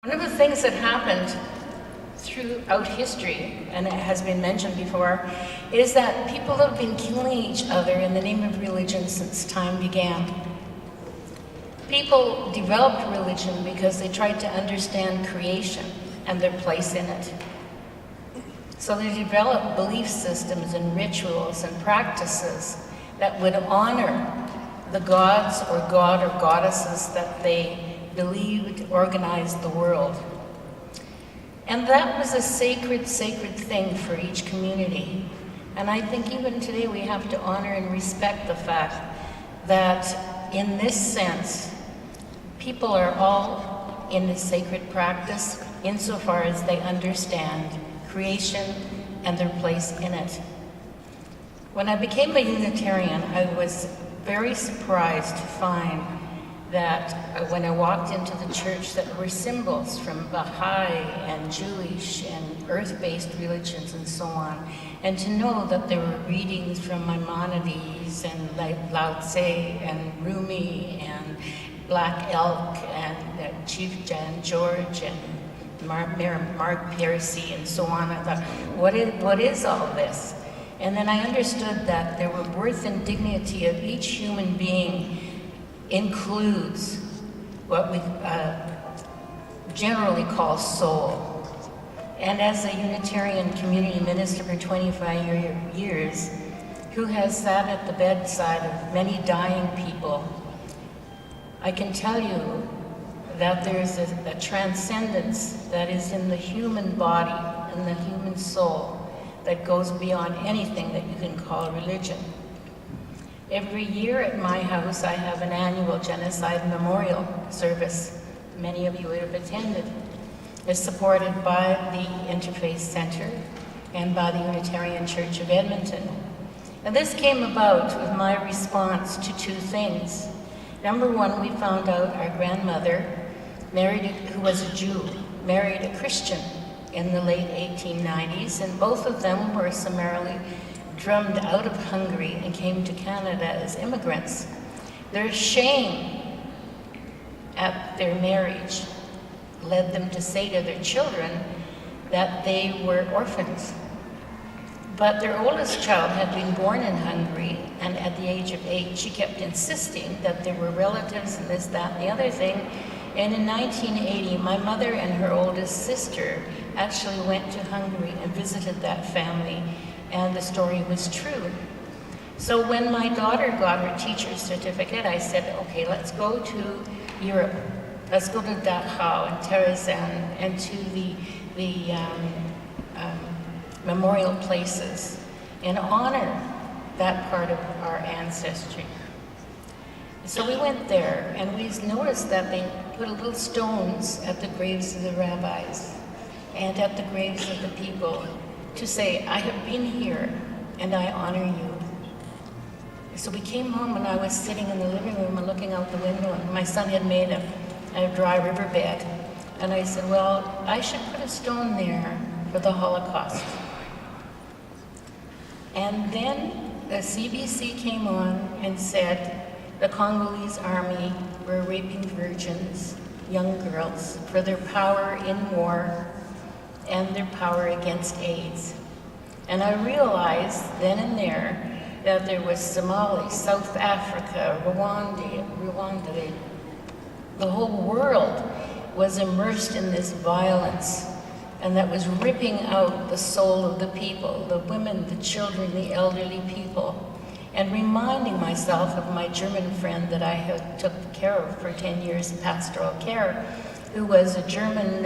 One of the things that happened throughout history, and it has been mentioned before, is that people have been killing each other in the name of religion since time began. People developed religion because they tried to understand creation and their place in it. So they developed belief systems and rituals and practices that would honor the gods or god or goddesses that they believed organized the world. And that was a sacred thing for each community. And I think even today we have to honor and respect the fact that in this sense, people are all in the sacred practice insofar as they understand creation and their place in it. When I became a Unitarian, I was very surprised to find that when I walked into the church that there were symbols from Baha'i and Jewish and earth-based religions and so on, and to know that there were readings from Maimonides and Lao Tse and Rumi and Black Elk and Chief Jan George and Mark Piercy and so on. I thought, what is all this? And then I understood that the worth and dignity of each human being includes what we generally call soul. And as a Unitarian community minister for 25 years, who has sat at the bedside of many dying people, I can tell you that there's a transcendence that is in the human body and the human soul that goes beyond anything that you can call religion. Every year at my house, I have an annual genocide memorial service. Many of you would have attended. It's supported by the Interfaith Centre and by the Unitarian Church of Edmonton. And this came about with my response to two things. Number one, we found out our grandmother, who was a Jew, married a Christian in the late 1890s, and both of them were summarily drummed out of Hungary and came to Canada as immigrants. Their shame at their marriage led them to say to their children that they were orphans. But their oldest child had been born in Hungary, and at the age of 8, she kept insisting that there were relatives and this, that, and the other thing. And in 1980, my mother and her oldest sister actually went to Hungary and visited that family, and the story was true. So when my daughter got her teacher's certificate, I said, okay, let's go to Europe. Let's go to Dachau and Terezin and to the memorial places and honor that part of our ancestry. So we went there, and we noticed that they put little stones at the graves of the rabbis and at the graves of the people to say, I have been here and I honor you. So we came home, and I was sitting in the living room and looking out the window, and my son had made a dry riverbed. And I said, well, I should put a stone there for the Holocaust. And then the CBC came on and said the Congolese army were raping virgins, young girls, for their power in war and their power against AIDS. And I realized then and there that there was Somalia, South Africa, Rwanda. The whole world was immersed in this violence, and that was ripping out the soul of the people, the women, the children, the elderly people, and reminding myself of my German friend that I had took care of for 10 years in pastoral care, who was a German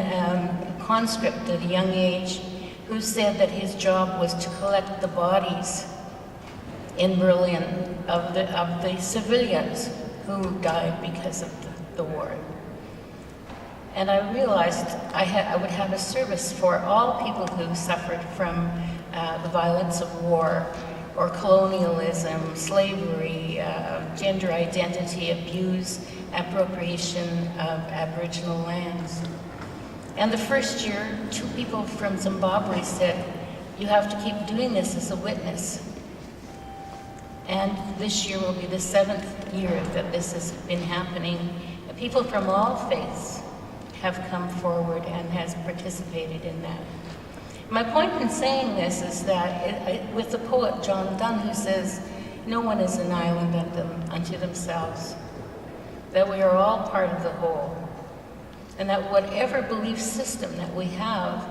conscript at a young age, who said that his job was to collect the bodies in Berlin of the civilians who died because of the war. And I realized I would have a service for all people who suffered from the violence of war, or colonialism, slavery, gender identity abuse, appropriation of Aboriginal lands. And the first year, 2 people from Zimbabwe said, you have to keep doing this as a witness. And this year will be the 7th year that this has been happening. People from all faiths have come forward and has participated in that. My point in saying this is that with the poet John Donne, who says, "No one is an island unto themselves," that we are all part of the whole, and that whatever belief system that we have,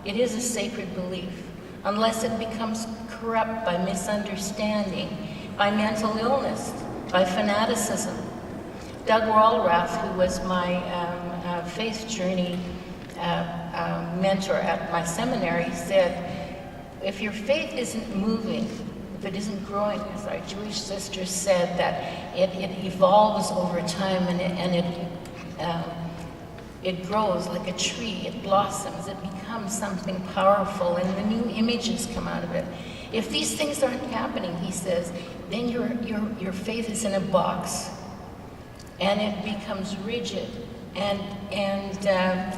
it is a sacred belief, unless it becomes corrupt by misunderstanding, by mental illness, by fanaticism. Doug Walrath, who was my faith journey mentor at my seminary, said, if your faith isn't moving, if it isn't growing, as our Jewish sister said, that it evolves over time and it grows like a tree, it blossoms, it becomes something powerful, and the new images come out of it. If these things aren't happening, he says, then your faith is in a box, and it becomes rigid and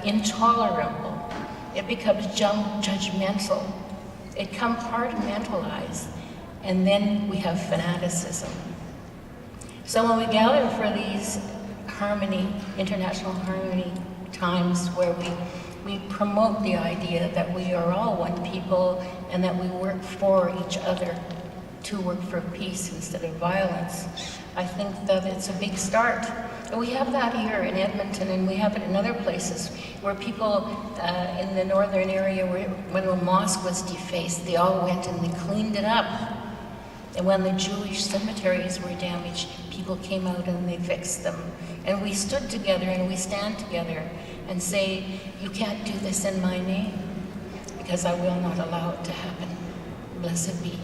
intolerable. It becomes judgmental. It compartmentalized, and then we have fanaticism. So when we gather for these international harmony times where we promote the idea that we are all one people and that we work for each other to work for peace instead of violence, I think that it's a big start. And we have that here in Edmonton, and we have it in other places where people in the northern area, when a mosque was defaced, they all went and they cleaned it up. And when the Jewish cemeteries were damaged, people came out and they fixed them. And we stood together and we stand together and say, you can't do this in my name, because I will not allow it to happen. Blessed be.